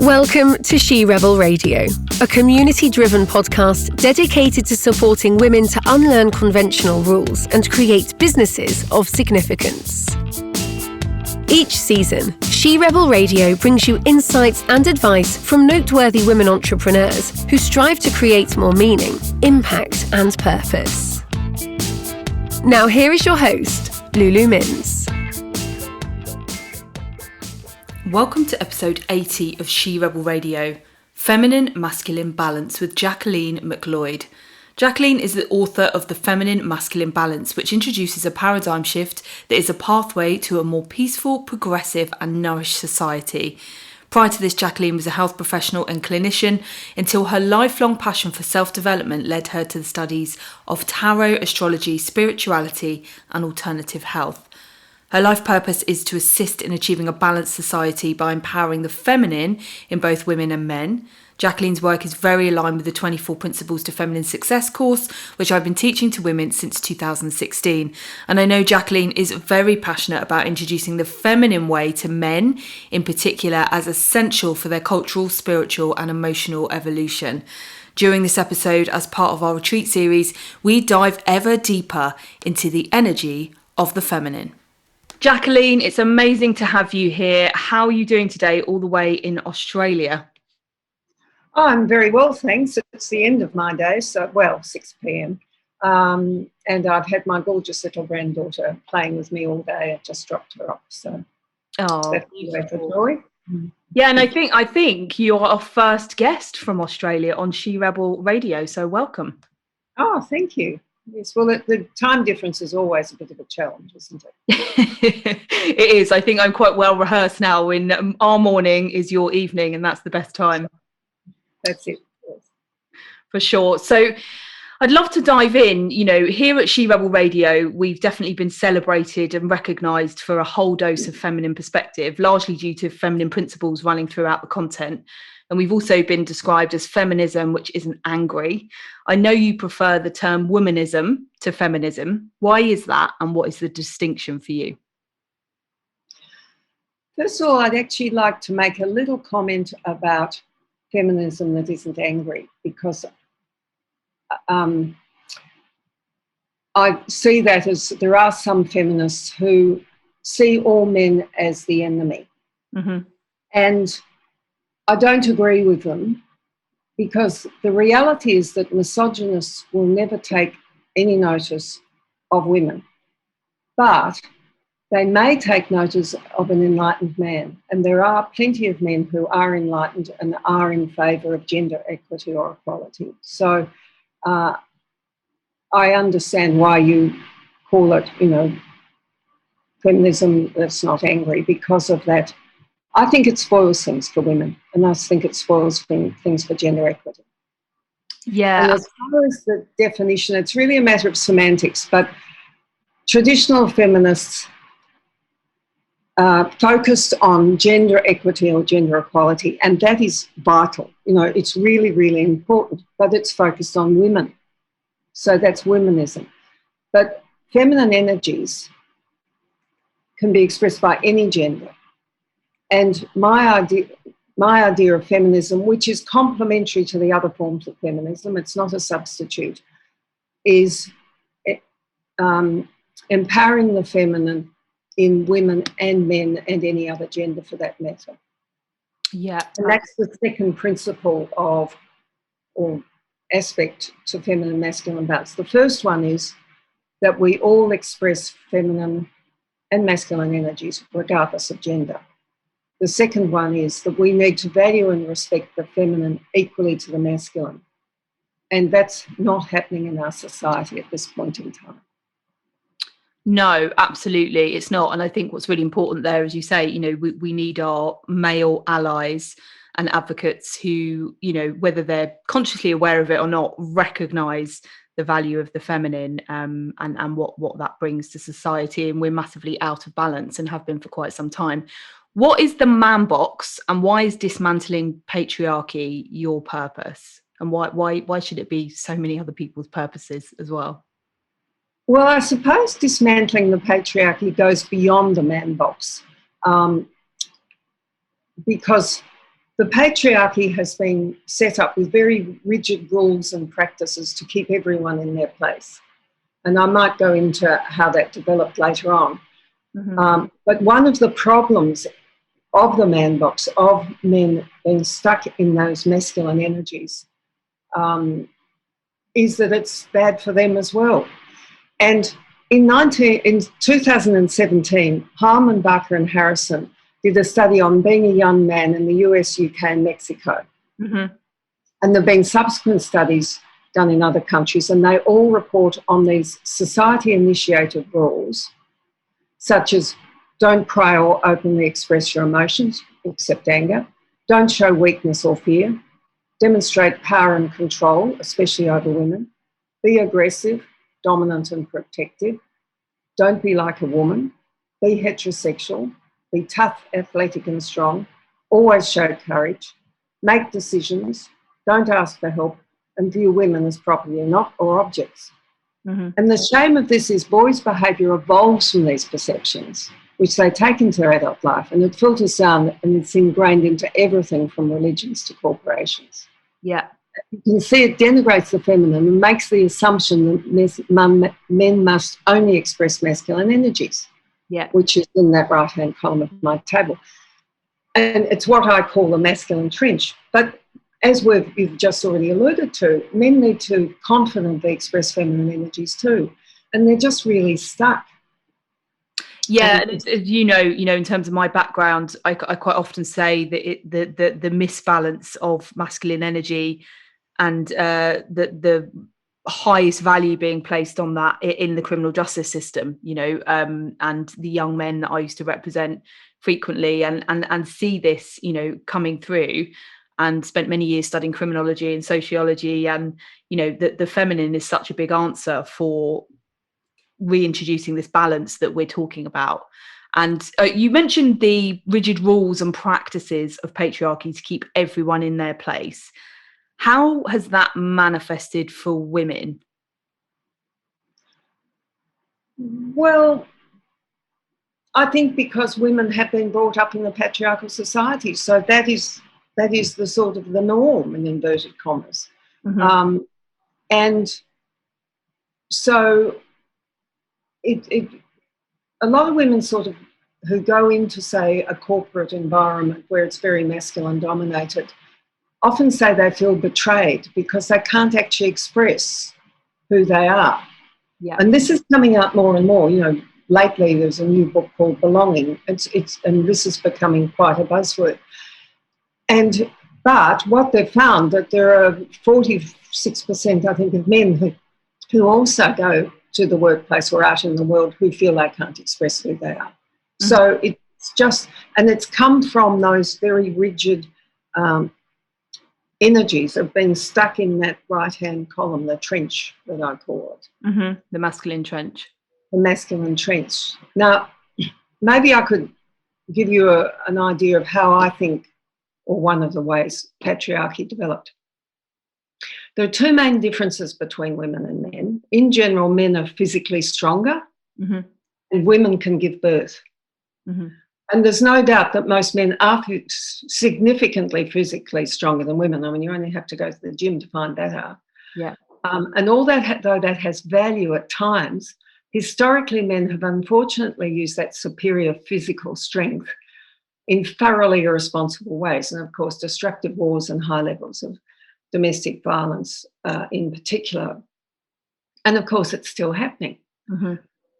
Welcome to She Rebel Radio, a community-driven podcast dedicated to supporting women to unlearn conventional rules and create businesses of significance. Each season, She Rebel Radio brings you insights and advice from noteworthy women entrepreneurs who strive to create more meaning, impact, and purpose. Now here is your host, Lulu Minns. Welcome to episode 80 of She Rebel Radio, Feminine Masculine Balance with Jacqueline McLeod. Jacqueline is the author of The Feminine Masculine Balance, which introduces a paradigm shift that is a pathway to a more peaceful, progressive and nourished society. Prior to this, Jacqueline was a health professional and clinician until her lifelong passion for self-development led her to the studies of tarot, astrology, spirituality and alternative health. Her life purpose is to assist in achieving a balanced society by empowering the feminine in both women and men. Jacqueline's work is very aligned with the 24 Principles to Feminine Success course, which I've been teaching to women since 2016. And I know Jacqueline is very passionate about introducing the feminine way to men, in particular, as essential for their cultural, spiritual and emotional evolution. During this episode, as part of our retreat series, we dive ever deeper into the energy of the feminine. Jacqueline, it's amazing to have you here. How are you doing today, all the way in Australia? Oh, I'm very well, thanks. It's the end of my day, 6 p.m. And I've had my gorgeous little granddaughter playing with me all day. I just dropped her off, so that's the joy. Yeah, and I think you're our first guest from Australia on She Rebel Radio, so welcome. Oh, thank you. Yes, well, the time difference is always a bit of a challenge, isn't it? It is. I think I'm quite well rehearsed now when our morning is your evening, and that's the best time. That's it. Yes. For sure. So I'd love to dive in. You know, here at She Rebel Radio, we've definitely been celebrated and recognised for a whole dose of feminine perspective, largely due to feminine principles running throughout the content. And we've also been described as feminism, which isn't angry. I know you prefer the term womanism to feminism. Why is that? And what is the distinction for you? First of all, I'd actually like to make a little comment about feminism that isn't angry, because I see that as there are some feminists who see all men as the enemy. Mm-hmm. And I don't agree with them, because the reality is that misogynists will never take any notice of women, but they may take notice of an enlightened man. And there are plenty of men who are enlightened and are in favour of gender equity or equality. So I understand why you call it, feminism that's not angry, because of that. I think it spoils things for women, and I think it spoils things for gender equity. Yeah. And as far as the definition, it's really a matter of semantics, but traditional feminists focused on gender equity or gender equality, and that is vital. It's really, really important, but it's focused on women. So that's womanism. But feminine energies can be expressed by any gender. And my idea of feminism, which is complementary to the other forms of feminism, it's not a substitute, is empowering the feminine in women and men and any other gender for that matter. Yeah. And that's the second principle or aspect to feminine masculine balance. The first one is that we all express feminine and masculine energies regardless of gender. The second one is that we need to value and respect the feminine equally to the masculine. And that's not happening in our society at this point in time. No, absolutely. It's not. And I think what's really important there, as you say, we need our male allies and advocates who, whether they're consciously aware of it or not, recognise the value of the feminine and what that brings to society. And we're massively out of balance and have been for quite some time. What is the man box, and why is dismantling patriarchy your purpose? And why should it be so many other people's purposes as well? Well, I suppose dismantling the patriarchy goes beyond the man box, because the patriarchy has been set up with very rigid rules and practices to keep everyone in their place. And I might go into how that developed later on. But one of the problems of the man box, of men being stuck in those masculine energies, is that it's bad for them as well. And in 2017, Harman, Barker and Harrison did a study on being a young man in the US, UK and Mexico. And there have been subsequent studies done in other countries, and they all report on these society-initiated rules, such as don't cry or openly express your emotions, except anger, don't show weakness or fear, demonstrate power and control, especially over women, be aggressive, dominant and protective, don't be like a woman, be heterosexual, be tough, athletic and strong, always show courage, make decisions, don't ask for help, and view women as property or objects. And the shame of this is boys' behaviour evolves from these perceptions, which they take into adult life, and it filters down and it's ingrained into everything from religions to corporations. Yeah. You can see it denigrates the feminine and makes the assumption that men must only express masculine energies, which is in that right-hand column of my table. And it's what I call the masculine trench. But as you've just already alluded to, men need to confidently express feminine energies too, and they're just really stuck. Yeah, and you know, in terms of my background, I quite often say that the misbalance of masculine energy and the highest value being placed on that in the criminal justice system, and the young men that I used to represent frequently and see this, coming through, and spent many years studying criminology and sociology, and the feminine is such a big answer for reintroducing this balance that we're talking about. And you mentioned the rigid rules and practices of patriarchy to keep everyone in their place. How has that manifested for women? Well, I think because women have been brought up in a patriarchal society, so that is the sort of the norm, in inverted commas. And so a lot of women sort of who go into, say, a corporate environment where it's very masculine dominated often say they feel betrayed because they can't actually express who they are. Yeah. And this is coming out more and more. Lately there's a new book called Belonging. And this is becoming quite a buzzword. But what they've found that there are 46%, I think, of men who also go to the workplace or out in the world who feel they can't express who they are. So it's just, and it's come from those very rigid energies of being stuck in that right-hand column, the trench that I call it. The masculine trench. The masculine trench. Now, maybe I could give you an idea of how I think, or one of the ways patriarchy developed. There are two main differences between women and men. In general, men are physically stronger and women can give birth. And there's no doubt that most men are significantly physically stronger than women. I mean, you only have to go to the gym to find that out. Yeah. And all that, though that has value at times, historically men have unfortunately used that superior physical strength in thoroughly irresponsible ways. And, of course, destructive wars and high levels of domestic violence in particular. And, of course, it's still happening.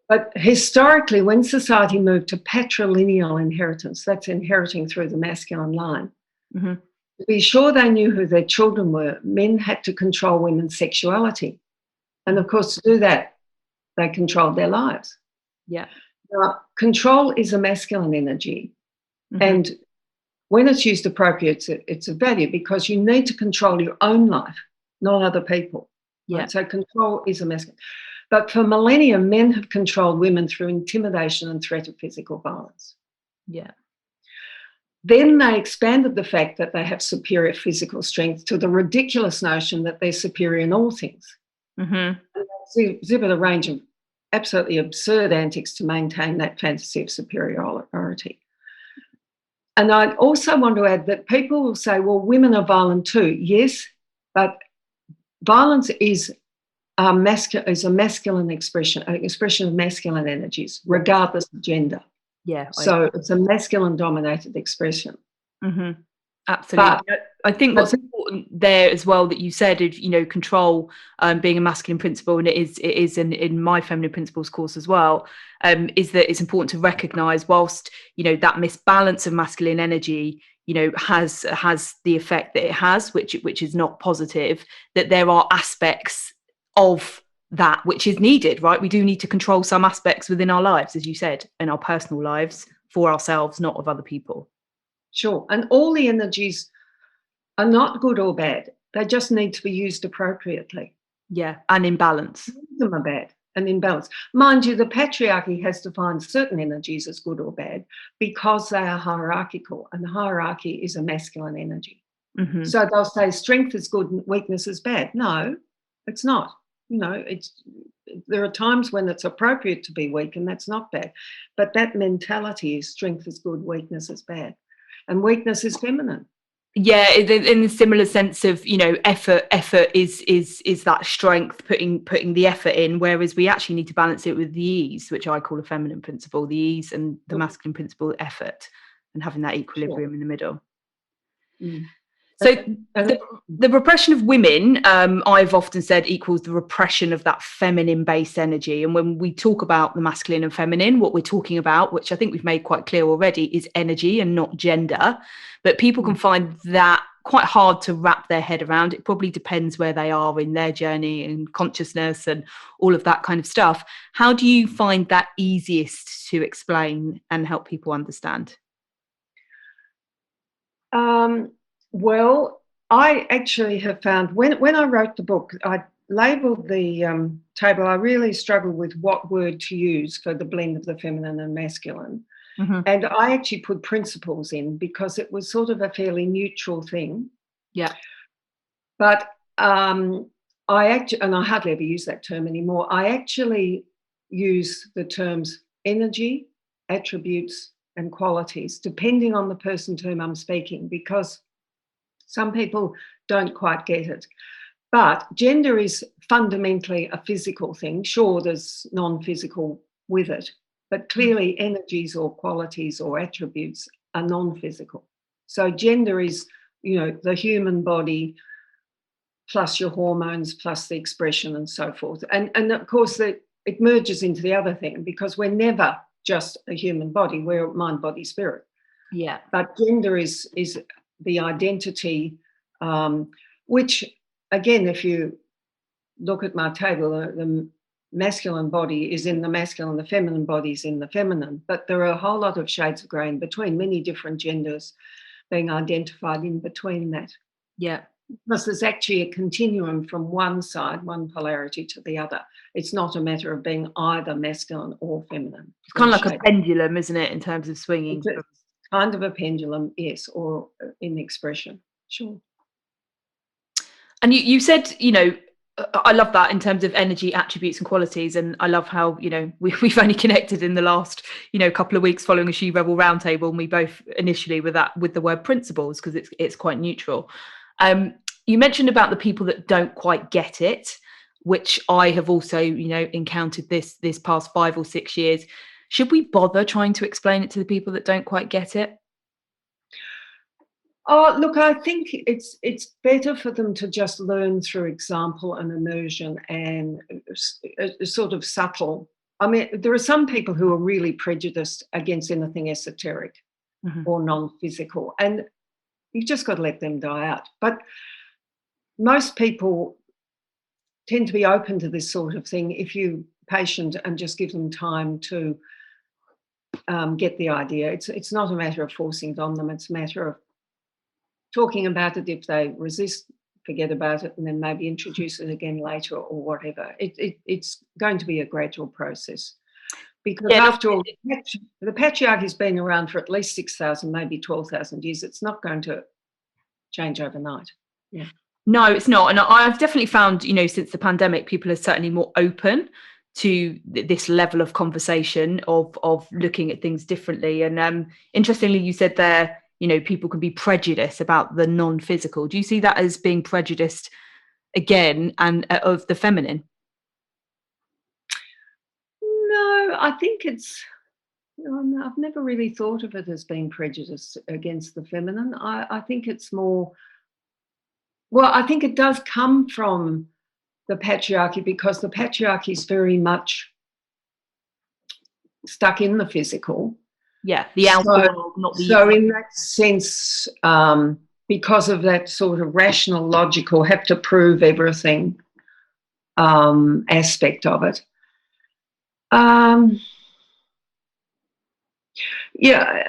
But historically, when society moved to patrilineal inheritance, that's inheriting through the masculine line, to be sure they knew who their children were, men had to control women's sexuality. And, of course, to do that, they controlled their lives. Yeah. Now, control is a masculine energy. And when it's used appropriately, it's of value because you need to control your own life, not other people. Yeah. Right? So control is a masculine. But for millennia, men have controlled women through intimidation and threat of physical violence. Yeah. Then they expanded the fact that they have superior physical strength to the ridiculous notion that they're superior in all things. And they exhibit a range of absolutely absurd antics to maintain that fantasy of superiority. And I also want to add that people will say, well, women are violent too. Yes, but violence is a masculine expression, an expression of masculine energies, regardless of gender. Yeah. So it's a masculine-dominated expression. Mm-hmm. Absolutely. But I think what's important there as well that you said, control being a masculine principle, and it is in my feminine principles course as well, is that it's important to recognise whilst, that misbalance of masculine energy, has the effect that it has, which is not positive, that there are aspects of that which is needed, right? We do need to control some aspects within our lives, as you said, in our personal lives for ourselves, not of other people. Sure. And all the energies are not good or bad. They just need to be used appropriately. Yeah, and in balance. Them are bad and in balance. Mind you, the patriarchy has defined certain energies as good or bad because they are hierarchical, and hierarchy is a masculine energy. Mm-hmm. So they'll say strength is good and weakness is bad. No, it's not. There are times when it's appropriate to be weak, and that's not bad. But that mentality is strength is good, weakness is bad. And weakness is feminine. Yeah, in a similar sense of, effort is that strength, putting the effort in, whereas we actually need to balance it with the ease, which I call a feminine principle, the ease, and the masculine principle, effort, and having that equilibrium in the middle. Mm. So the repression of women, I've often said, equals the repression of that feminine-based energy. And when we talk about the masculine and feminine, what we're talking about, which I think we've made quite clear already, is energy and not gender. But people can find that quite hard to wrap their head around. It probably depends where they are in their journey and consciousness and all of that kind of stuff. How do you find that easiest to explain and help people understand? Well, I actually have found when I wrote the book, I labelled the table. I really struggled with what word to use for the blend of the feminine and masculine. Mm-hmm. And I actually put principles in because it was sort of a fairly neutral thing. Yeah. But I hardly ever use that term anymore. I actually use the terms energy, attributes, and qualities, depending on the person to whom I'm speaking, because some people don't quite get it. But gender is fundamentally a physical thing. Sure, there's non-physical with it, but clearly energies or qualities or attributes are non-physical. So gender is, the human body plus your hormones plus the expression and so forth. And of course, it merges into the other thing, because we're never just a human body, we're mind, body, spirit. Yeah. But gender is the identity, which, again, if you look at my table, the masculine body is in the masculine, the feminine body is in the feminine, but there are a whole lot of shades of grey in between, many different genders being identified in between that. Yeah. Because there's actually a continuum from one side, one polarity, to the other. It's not a matter of being either masculine or feminine. It's kind of like a pendulum, isn't it, in terms of swinging? It's kind of a pendulum, yes, or in expression. Sure. And you said, I love that in terms of energy, attributes and qualities. And I love how, we've only connected in the last, couple of weeks following a She Rebel roundtable, and we both initially with the word principles, because it's quite neutral. You mentioned about the people that don't quite get it, which I have also, encountered this past 5 or 6 years. Should we bother trying to explain it to the people that don't quite get it? Oh, look, I think it's better for them to just learn through example and immersion and sort of subtle. I mean, there are some people who are really prejudiced against anything esoteric or non-physical, and you just got to let them die out. But most people tend to be open to this sort of thing if you're patient and just give them time to get the idea. It's not a matter of forcing it on them. It's a matter of talking about it. If they resist, forget about it, and then maybe introduce it again later or whatever. It's going to be a gradual process. Because after all, the patriarchy's been around for at least 6,000, maybe 12,000 years. It's not going to change overnight. Yeah. No, it's not. And I've definitely found, since the pandemic, people are certainly more open to this level of conversation of looking at things differently. And interestingly, you said there, people can be prejudiced about the non-physical. Do you see that as being prejudiced again and of the feminine? No, I think it's, I've never really thought of it as being prejudiced against the feminine. I think it's more, well, I think it does come from the patriarchy, because the patriarchy is very much stuck in the physical. Yeah, the outer world, not the... So in that sense, because of that sort of rational, logical, have to prove everything aspect of it. Yeah,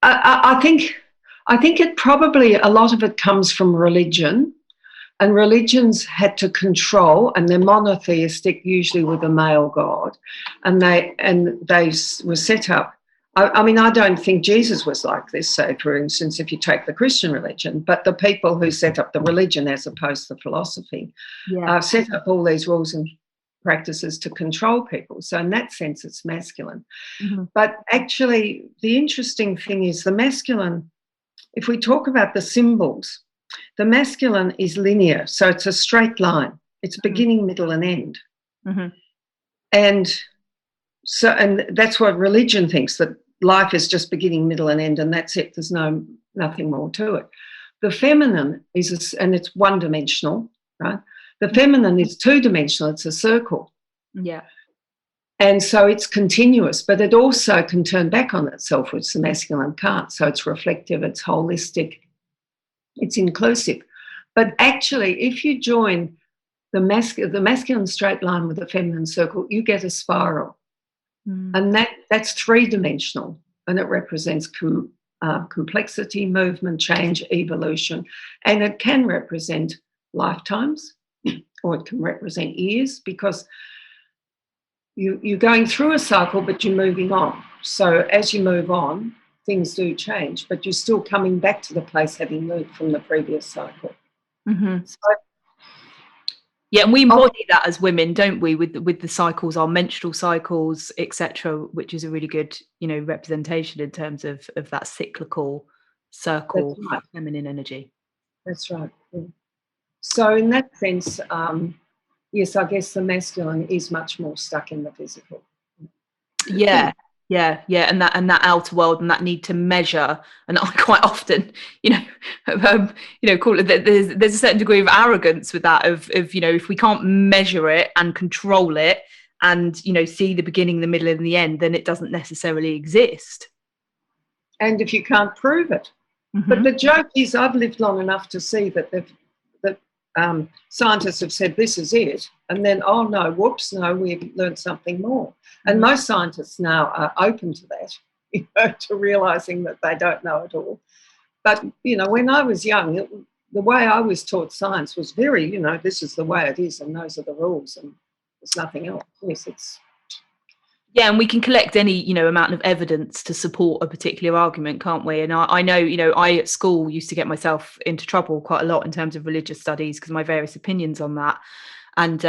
I think it probably, a lot of it comes from religion, and religions had to control, and they're monotheistic, usually with a male god, and they were set up. I mean, I don't think Jesus was like this, say, for instance, if you take the Christian religion, but the people who set up the religion as opposed to philosophy set up all these rules and practices to control people. So in that sense, it's masculine. Mm-hmm. But actually, the interesting thing is the masculine, if we talk about the symbols, the masculine is linear, so it's a straight line. It's beginning, middle, and end. Mm-hmm. And that's what religion thinks, that life is just beginning, middle, and end, and that's it. There's nothing more to it. The feminine is, and it's one-dimensional, right? The feminine is two-dimensional. It's a circle. Yeah. And so it's continuous, but it also can turn back on itself, which the masculine can't. So it's reflective, it's holistic, it's inclusive. But actually, if you join the masculine straight line with the feminine circle, you get a spiral. And that's three-dimensional, and it represents complexity, movement, change, evolution. And it can represent lifetimes, or it can represent years, because you're going through a cycle, but you're moving on. So as you move on, things do change, but you're still coming back to the place having moved from the previous cycle. Mm-hmm. So, yeah, and we embody that as women, don't we, with the cycles, our menstrual cycles, etc., which is a really good, representation in terms of that cyclical circle, right. Feminine energy. That's right. Yeah. So in that sense, yes, I guess the masculine is much more stuck in the physical. Yeah, and that outer world and that need to measure, and I quite often, call it. There's a certain degree of arrogance with that. Of if we can't measure it and control it, and see the beginning, the middle, and the end, then it doesn't necessarily exist. And if you can't prove it, but the joke is, I've lived long enough to see that scientists have said this is it, and then we've learned something more. And most scientists now are open to that, to realising that they don't know it all. But when I was young, the way I was taught science was very, this is the way it is, and those are the rules, and there's nothing else. Yes, it's. Yeah, and we can collect any, amount of evidence to support a particular argument, can't we? And I know, I at school used to get myself into trouble quite a lot in terms of religious studies because of my various opinions on that. And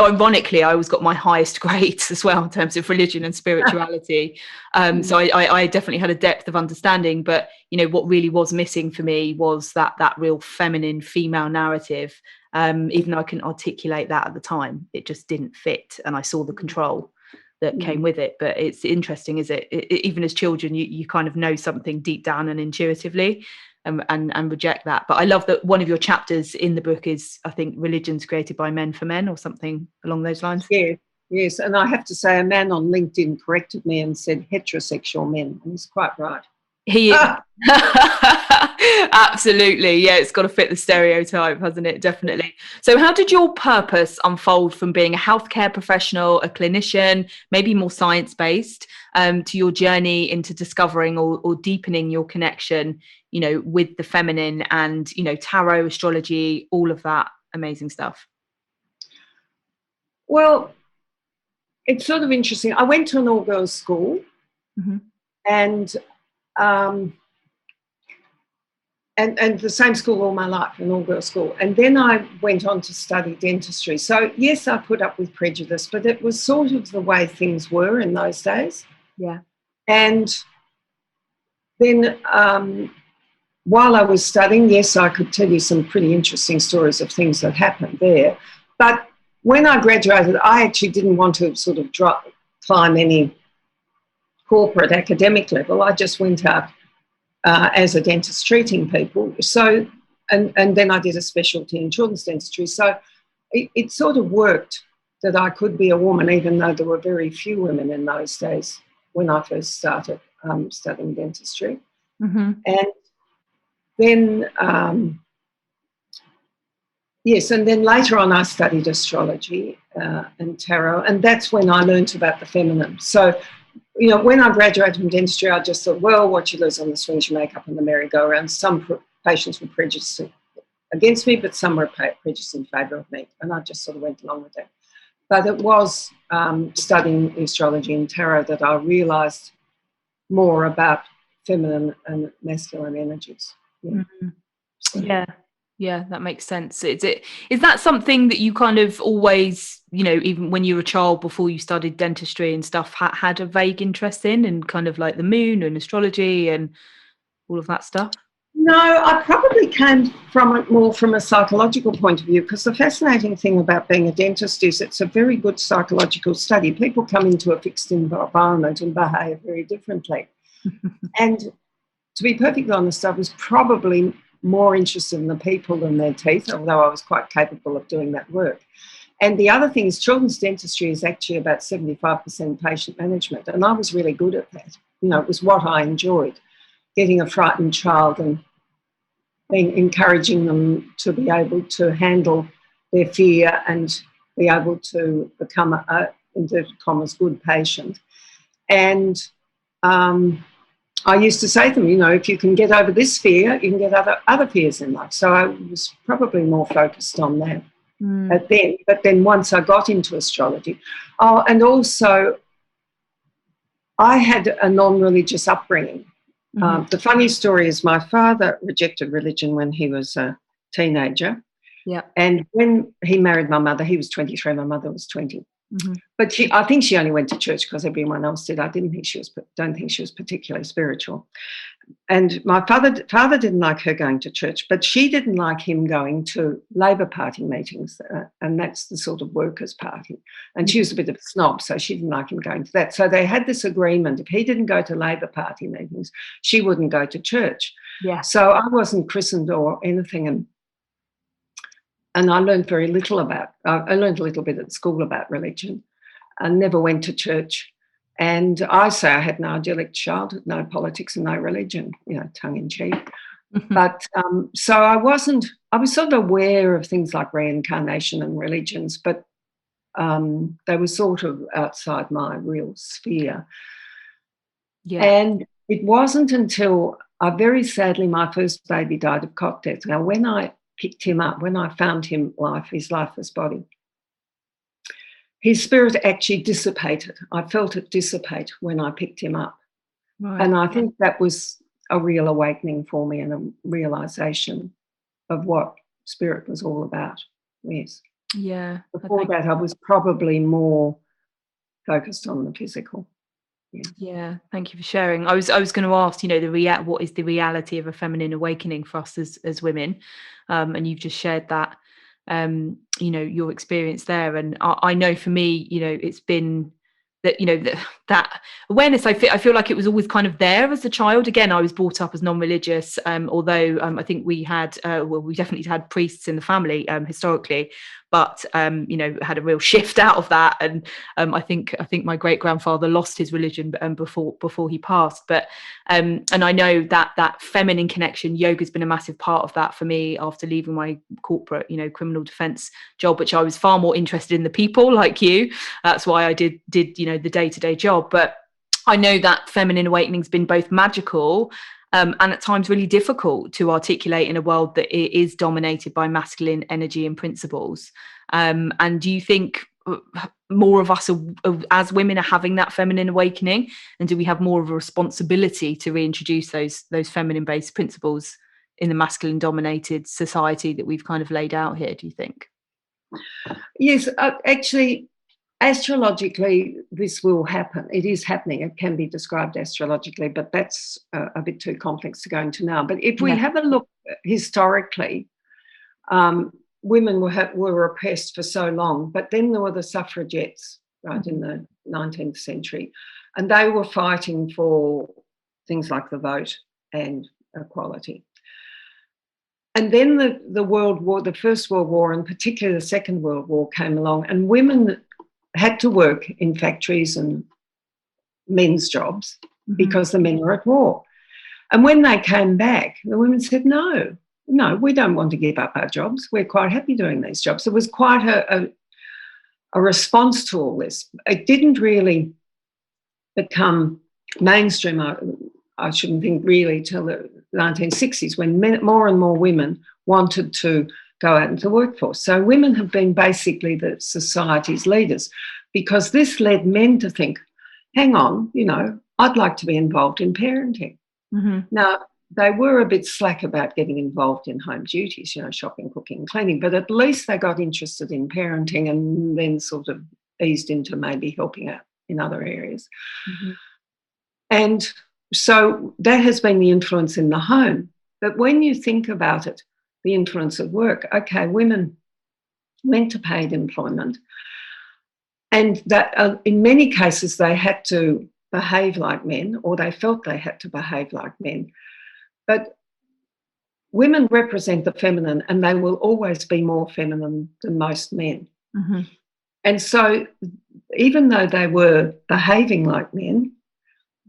ironically, I always got my highest grades as well in terms of religion and spirituality. So I definitely had a depth of understanding. But, what really was missing for me was that real feminine female narrative. Even though I couldn't articulate that at the time, it just didn't fit. And I saw the control that came with it. But it's interesting, is it? Even as children, you kind of know something deep down and intuitively and reject that. But I love that one of your chapters in the book is, I think, religions created by men for men, or something along those lines. Yeah, yes. And I have to say, a man on LinkedIn corrected me and said heterosexual men, and he's quite right. He absolutely, yeah, it's got to fit the stereotype, hasn't it? Definitely. So how did your purpose unfold from being a healthcare professional, a clinician, maybe more science-based, to your journey into discovering or deepening your connection, with the feminine and, tarot, astrology, all of that amazing stuff? Well, it's sort of interesting. I went to an all-girls school, and the same school all my life, an all-girls school. And then I went on to study dentistry. So, yes, I put up with prejudice, but it was sort of the way things were in those days. Yeah. And then while I was studying, yes, I could tell you some pretty interesting stories of things that happened there. But when I graduated, I actually didn't want to sort of climb any corporate academic level. I just went out as a dentist treating people. So, and then I did a specialty in children's dentistry. So it sort of worked that I could be a woman, even though there were very few women in those days when I first started studying dentistry. Mm-hmm. And then, yes, and then later on I studied astrology and tarot, and that's when I learned about the feminine. So, you know, when I graduated from dentistry, I just thought, well, what you lose on the swings, you make up on the merry-go-round. Some patients were prejudiced against me, but some were prejudiced in favour of me, and I just sort of went along with that. But it was studying astrology and tarot that I realised more about feminine and masculine energies. Yeah. Mm-hmm. So. Yeah, that makes sense. Is that something that you kind of always, you know, even when you were a child before you studied dentistry and stuff, had a vague interest in, and kind of like the moon and astrology and all of that stuff? No, I probably came from it more from a psychological point of view, because the fascinating thing about being a dentist is it's a very good psychological study. People come into a fixed environment and behave very differently. And to be perfectly honest, I was probably more interested in the people than their teeth, although I was quite capable of doing that work. And the other thing is children's dentistry is actually about 75% patient management, and I was really good at that. You know, it was what I enjoyed, getting a frightened child and encouraging them to be able to handle their fear and be able to become a, inverted commas, good patient. And I used to say to them, you know, if you can get over this fear, you can get other fears in life. So I was probably more focused on that then. But then once I got into astrology, and also I had a non-religious upbringing. Mm-hmm. The funny story is my father rejected religion when he was a teenager. Yeah. And when he married my mother, he was 23, my mother was 20. Mm-hmm. But I think she only went to church because everyone else did. I don't think she was particularly spiritual. And my father didn't like her going to church, but she didn't like him going to Labor Party meetings, and that's the sort of workers' party. And she was a bit of a snob, so she didn't like him going to that. So they had this agreement: if he didn't go to Labor Party meetings, she wouldn't go to church. Yeah. So I wasn't christened or anything, and I learned very little I learned a little bit at school about religion. I never went to church. And I say I had no idyllic childhood, no politics and no religion, you know, tongue in cheek. Mm-hmm. But so I was sort of aware of things like reincarnation and religions, but they were sort of outside my real sphere. Yeah. And it wasn't until very sadly my first baby died of cough death. Now, when I picked him up, when I found him his lifeless body, his spirit actually dissipated. I felt it dissipate when I picked him up. Right. And I think that was a real awakening for me and a realisation of what spirit was all about. Yes. Yeah. Before that, I was probably more focused on the physical. Yeah, thank you for sharing. I was going to ask, you know, what is the reality of a feminine awakening for us as women? And you've just shared that. You know, your experience there, and I know for me, you know, it's been that, you know, that awareness. I feel like it was always kind of there as a child. Again, I was brought up as non-religious, although I think we had we definitely had priests in the family historically, but you know, had a real shift out of that. And I think my great grandfather lost his religion before he passed. But and I know that feminine connection, yoga's been a massive part of that for me after leaving my corporate, you know, criminal defence job, which I was far more interested in the people like you. That's why I did you know, the day-to-day job. But I know that feminine awakening's been both magical and at times really difficult to articulate in a world that is dominated by masculine energy and principles. And do you think more of us as women are having that feminine awakening, and do we have more of a responsibility to reintroduce those feminine-based principles in the masculine-dominated society that we've kind of laid out here, do you think? Yes, actually, Astrologically, this will happen. It is happening. It can be described astrologically, but that's a bit too complex to go into now. But if we have a look historically, women were oppressed for so long, but then there were the suffragettes, right, in the 19th century, and they were fighting for things like the vote and equality. And then the World War, the First World War, and particularly the Second World War came along, and women had to work in factories and men's jobs because the men were at war. And when they came back, the women said, no, we don't want to give up our jobs. We're quite happy doing these jobs. It was quite a response to all this. It didn't really become mainstream, I shouldn't think really, till the 1960s, when more and more women wanted to go out into the workforce. So women have been basically the society's leaders, because this led men to think, hang on, I'd like to be involved in parenting. Now, they were a bit slack about getting involved in home duties, shopping, cooking, cleaning, but at least they got interested in parenting and then sort of eased into maybe helping out in other areas. And so that has been the influence in the home. But when you think about it, the influence of work, okay, women went to paid employment, and that in many cases they had to behave like men, or they felt they had to behave like men. But women represent the feminine, and they will always be more feminine than most men. And so even though they were behaving like men,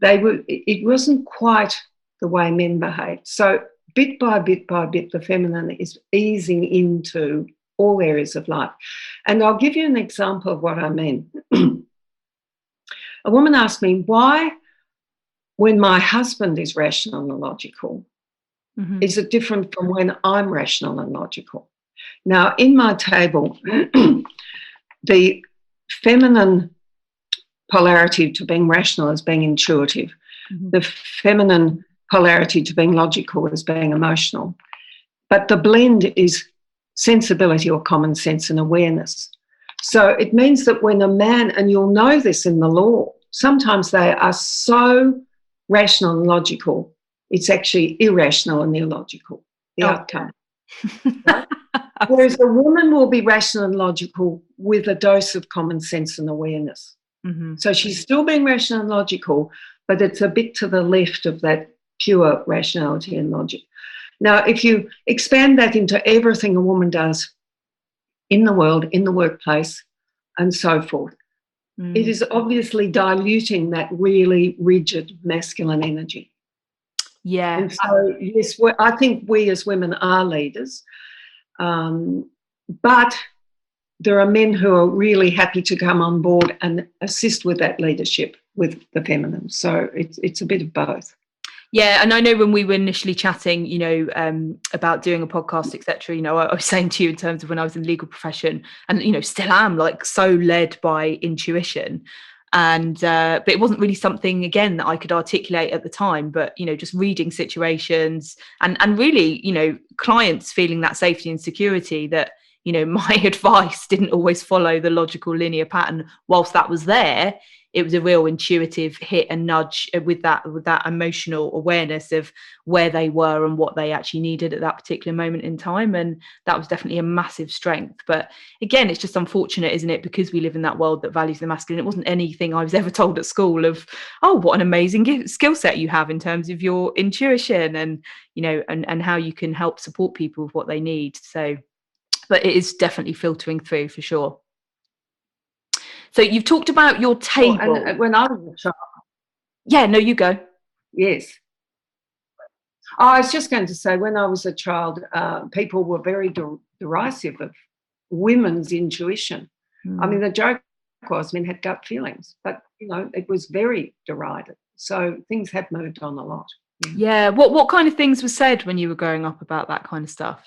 it wasn't quite the way men behaved. So bit by bit by bit, the feminine is easing into all areas of life. And I'll give you an example of what I mean. A woman asked me, why, when my husband is rational and logical, is it different from when I'm rational and logical? Now, in my table, the feminine polarity to being rational is being intuitive. The feminine polarity to being logical is being emotional. But the blend is sensibility or common sense and awareness. So it means that when a man, and you'll know this in the law, sometimes they are so rational and logical, it's actually irrational and illogical, the outcome. Right? Whereas a woman will be rational and logical with a dose of common sense and awareness. So she's still being rational and logical, but it's a bit to the left of that pure rationality and logic. Now, if you expand that into everything a woman does in the world, in the workplace, and so forth, it is obviously diluting that really rigid masculine energy. Yeah. And so, yes, I think we as women are leaders, but there are men who are really happy to come on board and assist with that leadership with the feminine. So it's a bit of both. Yeah, and I know when we were initially chatting, about doing a podcast, etc., I was saying to you in terms of when I was in the legal profession, and still am like so led by intuition, and but it wasn't really something again that I could articulate at the time. But just reading situations and really clients feeling that safety and security that my advice didn't always follow the logical linear pattern. Whilst that was there, it was a real intuitive hit and nudge with that emotional awareness of where they were and what they actually needed at that particular moment in time. And that was definitely a massive strength. But again, it's just unfortunate, isn't it? Because we live in that world that values the masculine. It wasn't anything I was ever told at school of, oh, what an amazing skill set you have in terms of your intuition and, and how you can help support people with what they need. So, but it is definitely filtering through for sure. So you've talked about your table. And when I was a child. Yeah, no, you go. Yes. I was just going to say, when I was a child, people were very derisive of women's intuition. I mean, the joke was men had gut feelings, but, it was very derided. So things have moved on a lot. Yeah. What kind of things were said when you were growing up about that kind of stuff?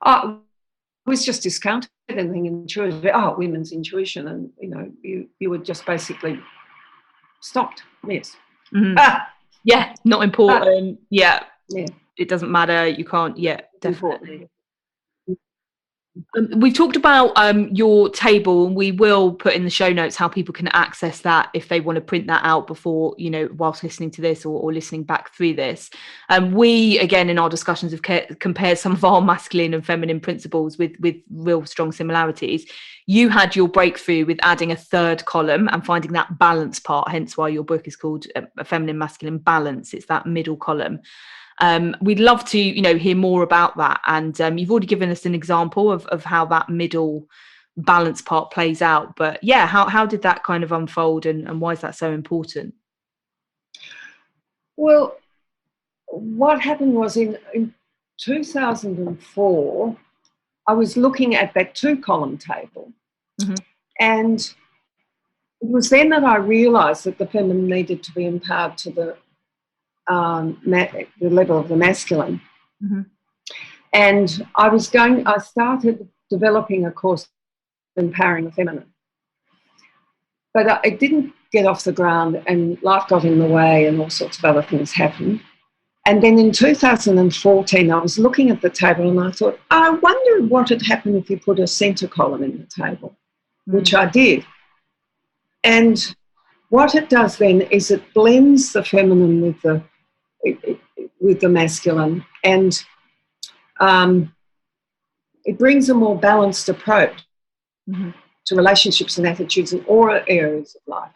It was just discounted anything intuitive. Oh, women's intuition, and you were just basically stopped. Yes. Yeah, not important. Yeah. Yeah. It doesn't matter. You can't. Yeah, definitely. We've talked about your table, and we will put in the show notes how people can access that if they want to print that out before, whilst listening to this or listening back through this. We, again, in our discussions have compared some of our masculine and feminine principles with real strong similarities. You had your breakthrough with adding a third column and finding that balance part, hence why your book is called A Feminine Masculine Balance. It's that middle column. We'd love to, hear more about that. And you've already given us an example of how that middle balance part plays out. But yeah, how did that kind of unfold, and why is that so important? Well, what happened was in 2004, I was looking at that 2-column table. Mm-hmm. And it was then that I realised that the feminine needed to be empowered to the level of the masculine. Mm-hmm. And I started developing a course empowering the feminine. But it didn't get off the ground, and life got in the way and all sorts of other things happened. And then in 2014, I was looking at the table and I thought, I wonder what would happen if you put a centre column in the table, which I did. And what it does then is it blends the feminine with the masculine, and it brings a more balanced approach to relationships and attitudes in all areas of life.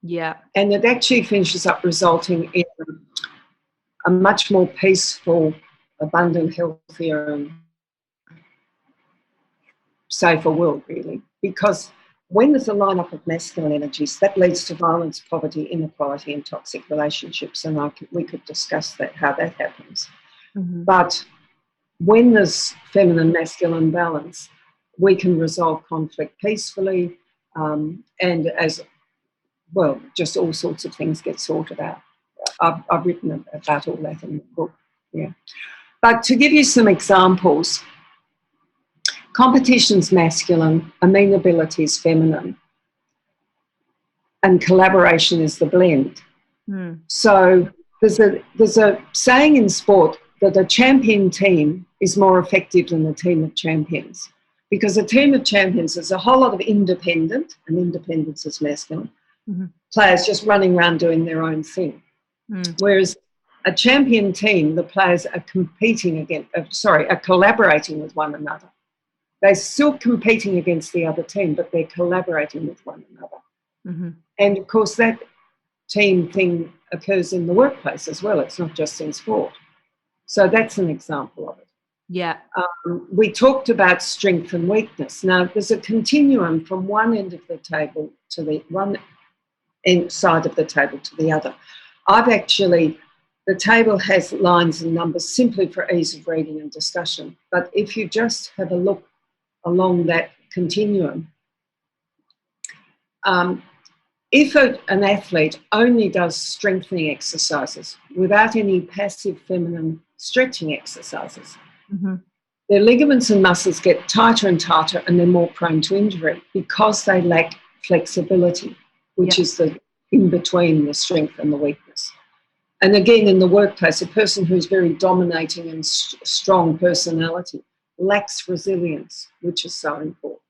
Yeah. And it actually finishes up resulting in a much more peaceful, abundant, healthier and safer world, really. Because when there's a lineup of masculine energies, that leads to violence, poverty, inequality and toxic relationships. And we could discuss how that happens. Mm-hmm. But when there's feminine, masculine balance, we can resolve conflict peacefully, and as well, just all sorts of things get sorted out. I've written about all that in the book, yeah. But to give you some examples, competition's masculine, amenability is feminine, and collaboration is the blend. So there's a saying in sport that a champion team is more effective than a team of champions, because a team of champions is a whole lot of independence is masculine, players just running around doing their own thing. Whereas a champion team, the players are collaborating with one another. They're still competing against the other team, but they're collaborating with one another. Mm-hmm. And, of course, that team thing occurs in the workplace as well. It's not just in sport. So that's an example of it. Yeah. We talked about strength and weakness. Now, there's a continuum from one end of the table to the one side of the table to the other. The table has lines and numbers simply for ease of reading and discussion. But if you just have a look along that continuum, if an athlete only does strengthening exercises without any passive feminine stretching exercises, their ligaments and muscles get tighter and tighter, and they're more prone to injury because they lack flexibility, which is the in between the strength and the weakness. And again, in the workplace, a person who's very dominating and strong personality lacks resilience, which is so important.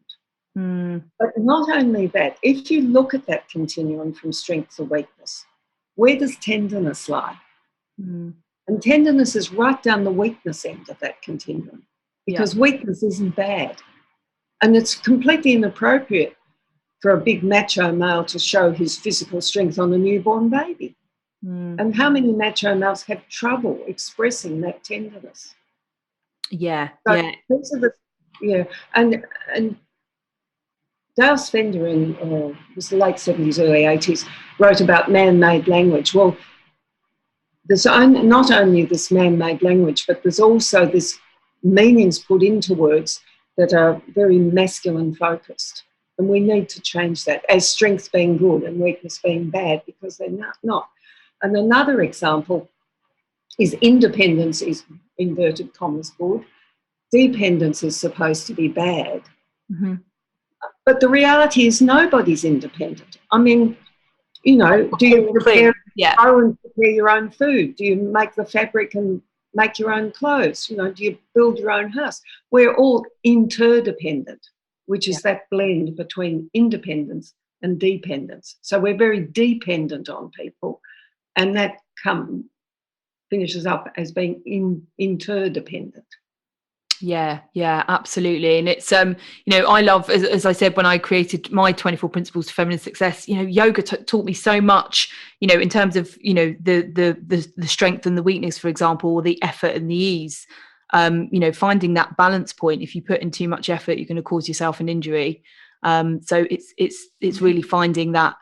But not only that, if you look at that continuum from strength to weakness, where does tenderness lie? And tenderness is right down the weakness end of that continuum, because weakness isn't bad. And it's completely inappropriate for a big macho male to show his physical strength on a newborn baby. And how many macho males have trouble expressing that tenderness? Yeah, These are and Dale Spender it was the late 70s, early 80s, wrote about man-made language. Well, there's not only this man-made language, but there's also this meanings put into words that are very masculine focused. And we need to change that, as strength being good and weakness being bad, because they're not. And another example is independence is, inverted commas, good. Dependence is supposed to be bad. But the reality is nobody's independent. I mean, do you prepare your own food? Do you make the fabric and, make your own clothes? Do you build your own house? We're all interdependent, which is that blend between independence and dependence. So we're very dependent on people, and that finishes up as being interdependent. Yeah, absolutely. And it's, I love, as I said, when I created my 24 Principles to Feminine Success, yoga taught me so much, in terms of, the strength and the weakness, for example, or the effort and the ease, finding that balance point. If you put in too much effort, you're going to cause yourself an injury. So it's really finding that,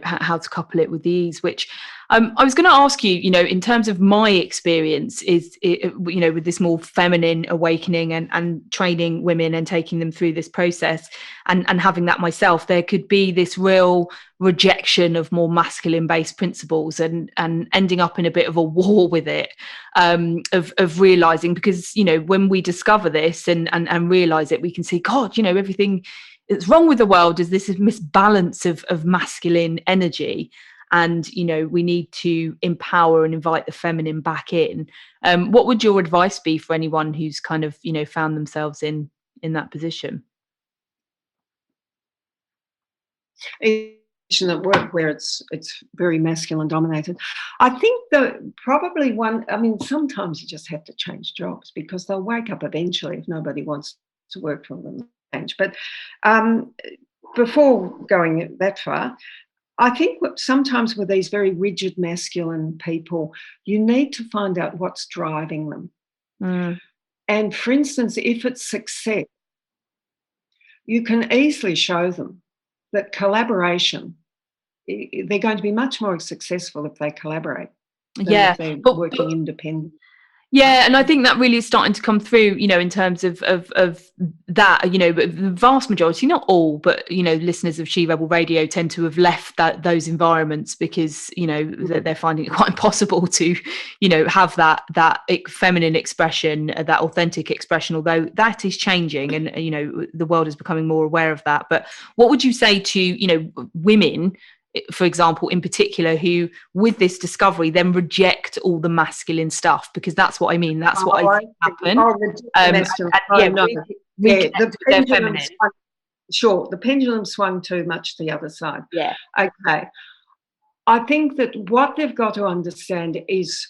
how to couple it with the ease, which I was going to ask you, in terms of my experience with this more feminine awakening and training women and taking them through this process and having that myself, there could be this real rejection of more masculine based principles and ending up in a bit of a war with it, of realizing, because, when we discover this and realize it, we can see, God, everything that's wrong with the world is this misbalance of masculine energy. And, we need to empower and invite the feminine back in. What would your advice be for anyone who's kind of, found themselves in that position? At work where it's very masculine dominated. I think probably sometimes you just have to change jobs because they'll wake up eventually if nobody wants to work for them. But before going that far, I think sometimes with these very rigid masculine people, you need to find out what's driving them. And for instance, if it's success, you can easily show them that collaboration, they're going to be much more successful if they collaborate than if they're working independently. Yeah, and I think that really is starting to come through, in terms of that, the vast majority, not all, but, listeners of She Rebel Radio tend to have left those environments because, they're finding it quite impossible to, have that feminine expression, that authentic expression, although that is changing and, the world is becoming more aware of that. But what would you say to, women, for example, in particular, who with this discovery then reject all the masculine stuff? Because that's what I mean. That's what I think happened. The pendulum swung too much to the other side. Yeah. Okay. I think that what they've got to understand is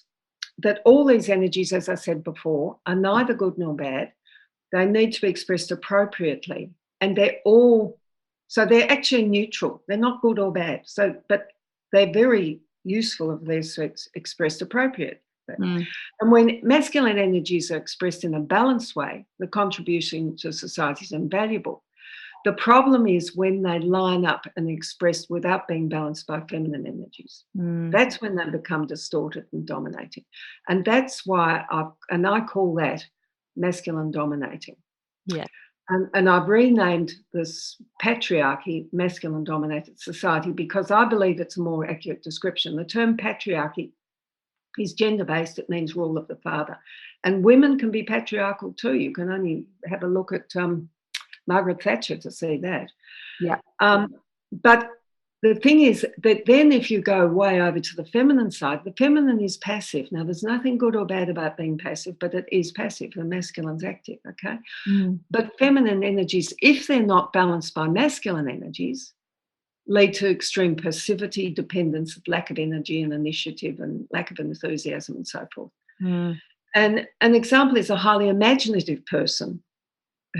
that all these energies, as I said before, are neither good nor bad. They need to be expressed appropriately, and so they're actually neutral. They're not good or bad. But they're very useful if they're expressed appropriately. And when masculine energies are expressed in a balanced way, the contribution to society is invaluable. The problem is when they line up and expressed without being balanced by feminine energies. That's when they become distorted and dominating. And that's why I call that masculine dominating. Yeah. And I've renamed this patriarchy masculine dominated society because I believe it's a more accurate description. The term patriarchy is gender-based. It means rule of the father. And women can be patriarchal too. You can only have a look at Margaret Thatcher to see that. Yeah. But the thing is that then if you go way over to the feminine side, the feminine is passive. Now, there's nothing good or bad about being passive, but it is passive. The masculine's active, okay? But feminine energies, if they're not balanced by masculine energies, lead to extreme passivity, dependence, lack of energy and initiative and lack of enthusiasm and so forth. And an example is a highly imaginative person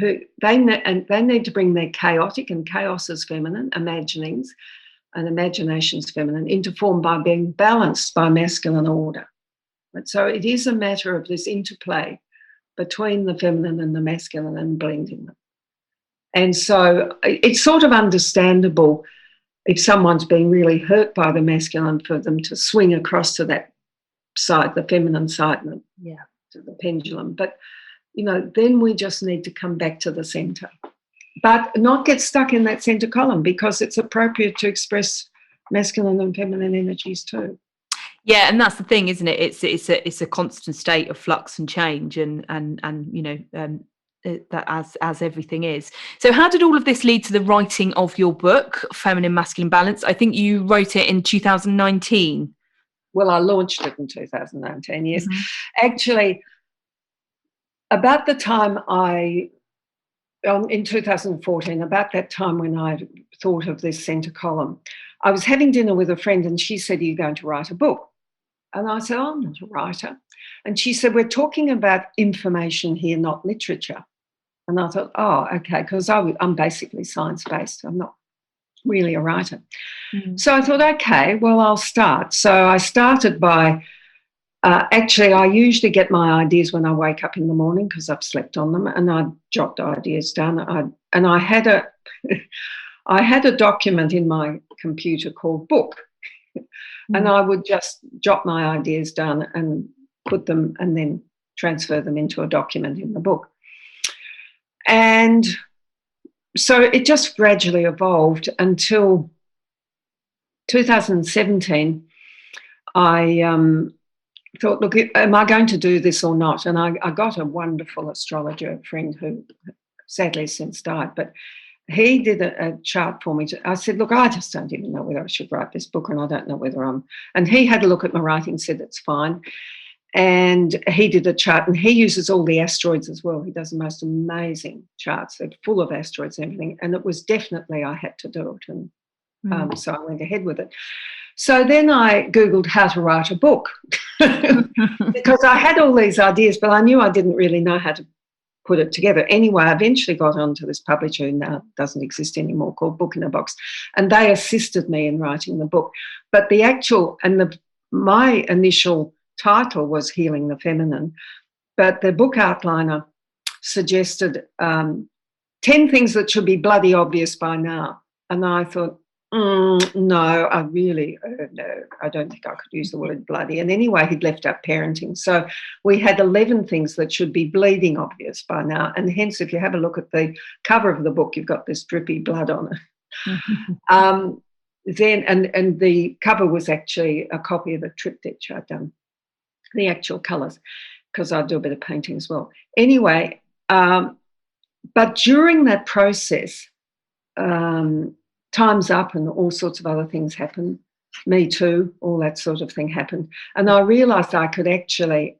who they need to bring their chaotic, and chaos is feminine, imaginings, and imagination's feminine, into form by being balanced by masculine order. But so it is a matter of this interplay between the feminine and the masculine and blending them. And so it's sort of understandable if someone's being really hurt by the masculine for them to swing across to that side, the feminine side, to the pendulum. But, then we just need to come back to the centre. But not get stuck in that centre column because it's appropriate to express masculine and feminine energies too. Yeah, and that's the thing, isn't it? It's a constant state of flux and change, and that as everything is. So, how did all of this lead to the writing of your book, Feminine Masculine Balance? I think you wrote it in 2019. well, I launched it in 2019, yes. Actually, about the time in 2014, about that time when I thought of this centre column, I was having dinner with a friend and she said, "Are you going to write a book?" And I said, "Oh, I'm not a writer." And she said, "We're talking about information here, not literature." And I thought, oh, okay, because I'm basically science-based. I'm not really a writer. So I thought, okay, well, I'll start. So I started by, actually, I usually get my ideas when I wake up in the morning because I've slept on them, and I jot ideas down. And I had a document in my computer called Book, and I would just jot my ideas down and put them and then transfer them into a document in the book. And so it just gradually evolved until 2017. I thought, look, am I going to do this or not? And I got a wonderful astrologer friend who sadly since died, but he did a chart for me. I said, look, I just don't even know whether I should write this book, and I don't know whether and he had a look at my writing, said it's fine. And he did a chart, and he uses all the asteroids as well. He does the most amazing charts. They're full of asteroids and everything. And it was definitely I had to do it. And so I went ahead with it. So then I Googled how to write a book because I had all these ideas, but I knew I didn't really know how to put it together. Anyway, I eventually got onto this publisher who now doesn't exist anymore, called Book in a Box, and they assisted me in writing the book. But my initial title was Healing the Feminine, but the book outliner suggested 10 things that should be bloody obvious by now. And I thought, no, I don't think I could use the word bloody. And anyway, he'd left out parenting. So we had 11 things that should be bleeding obvious by now. And hence, if you have a look at the cover of the book, you've got this drippy blood on it. And the cover was actually a copy of a triptych I'd done, the actual colours, because I do a bit of painting as well. Anyway, but during that process, Time's Up and all sorts of other things happened. Me Too, all that sort of thing happened. And I realised I could actually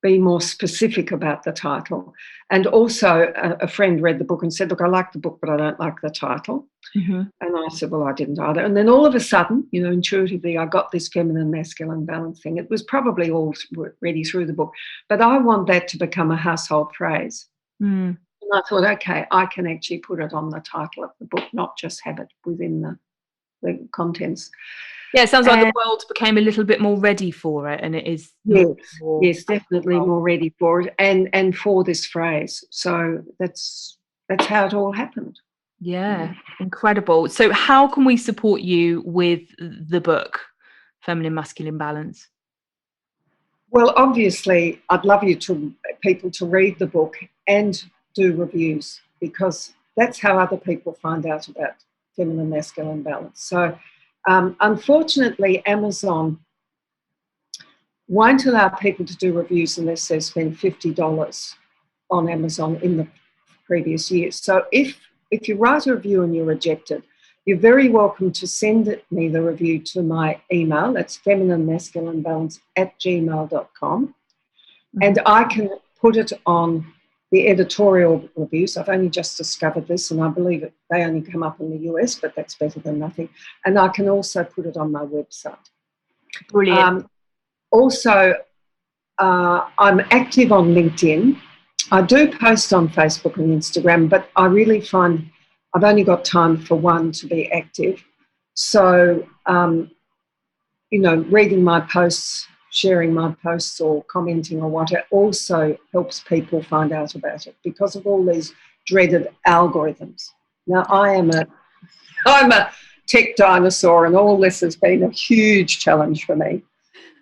be more specific about the title. And also a friend read the book and said, look, I like the book, but I don't like the title. And I said, well, I didn't either. And then all of a sudden, intuitively, I got this feminine, masculine balance thing. It was probably already through the book, but I want that to become a household phrase. And I thought, okay, I can actually put it on the title of the book, not just have it within the contents. Yeah, it sounds like the world became a little bit more ready for it, and it is. Yes, definitely more ready for it, and for this phrase. So that's how it all happened. Yeah, incredible. So how can we support you with the book, Feminine Masculine Balance? Well, obviously, I'd love people to read the book and do reviews, because that's how other people find out about feminine masculine balance. So unfortunately, Amazon won't allow people to do reviews unless they spend $50 on Amazon in the previous year. So if you write a review and you're rejected, you're very welcome to send me the review to my email. That's femininemasculinebalance@gmail.com. And I can put it on the editorial reviews. I've only just discovered this, and I believe they only come up in the US, but that's better than nothing. And I can also put it on my website. Brilliant. Also, I'm active on LinkedIn. I do post on Facebook and Instagram, but I really find I've only got time for one to be active. So, reading my posts, sharing my posts or commenting or whatever also helps people find out about it because of all these dreaded algorithms. Now, I'm a tech dinosaur, and all this has been a huge challenge for me.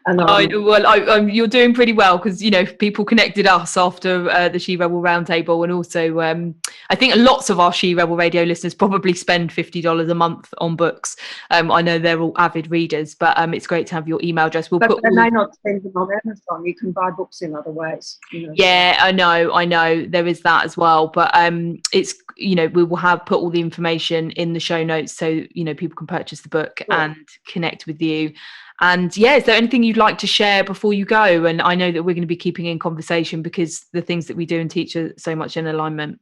And you're doing pretty well, because people connected us after the She Rebel Roundtable, and also I think lots of our She Rebel Radio listeners probably spend $50 a month on books. I know they're all avid readers, but it's great to have your email address. But they may not spend them on Amazon. You can buy books in other ways. Yeah, I know there is that as well, but it's we will put all the information in the show notes, so people can purchase the book and connect with you. And is there anything you'd like to share before you go? And I know that we're going to be keeping in conversation, because the things that we do and teach are so much in alignment.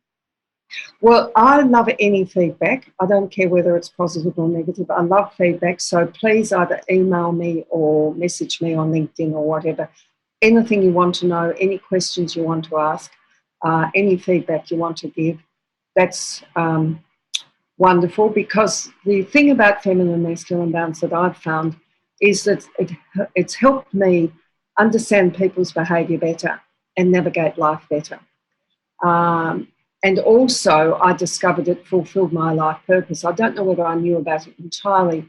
Well, I love any feedback. I don't care whether it's positive or negative. I love feedback. So please either email me or message me on LinkedIn or whatever. Anything you want to know, any questions you want to ask, any feedback you want to give, that's wonderful. Because the thing about feminine and masculine balance that I've found is that it's helped me understand people's behaviour better and navigate life better. And also, I discovered it fulfilled my life purpose. I don't know whether I knew about it entirely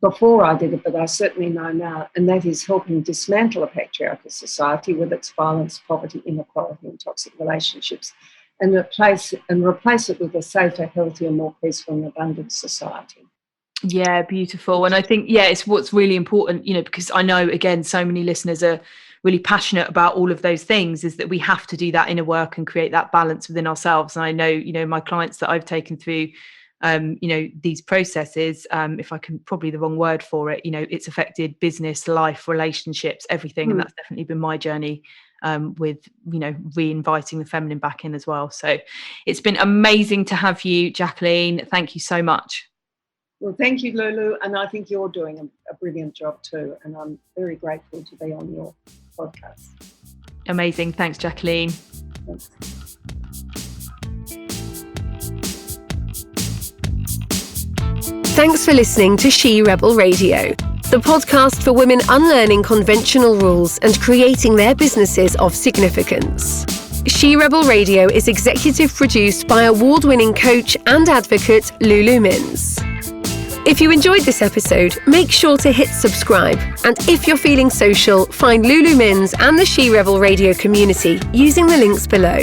before I did it, but I certainly know now, and that is helping dismantle a patriarchal society with its violence, poverty, inequality and toxic relationships, and replace it with a safer, healthier, more peaceful and abundant society. Yeah, beautiful. And I think, it's what's really important, because I know, again, so many listeners are really passionate about all of those things, is that we have to do that inner work and create that balance within ourselves. And I know, my clients that I've taken through, these processes, if I can, probably the wrong word for it, it's affected business, life, relationships, everything. And that's definitely been my journey with, re-inviting the feminine back in as well. So it's been amazing to have you, Jacqueline. Thank you so much. Well, thank you, Lulu. And I think you're doing a brilliant job too. And I'm very grateful to be on your podcast. Amazing. Thanks, Jacqueline. Thanks. Thanks for listening to She Rebel Radio, the podcast for women unlearning conventional rules and creating their businesses of significance. She Rebel Radio is executive produced by award-winning coach and advocate Lulu Minns. If you enjoyed this episode, make sure to hit subscribe. And if you're feeling social, find Lulu Minns and the She Rebel Radio community using the links below.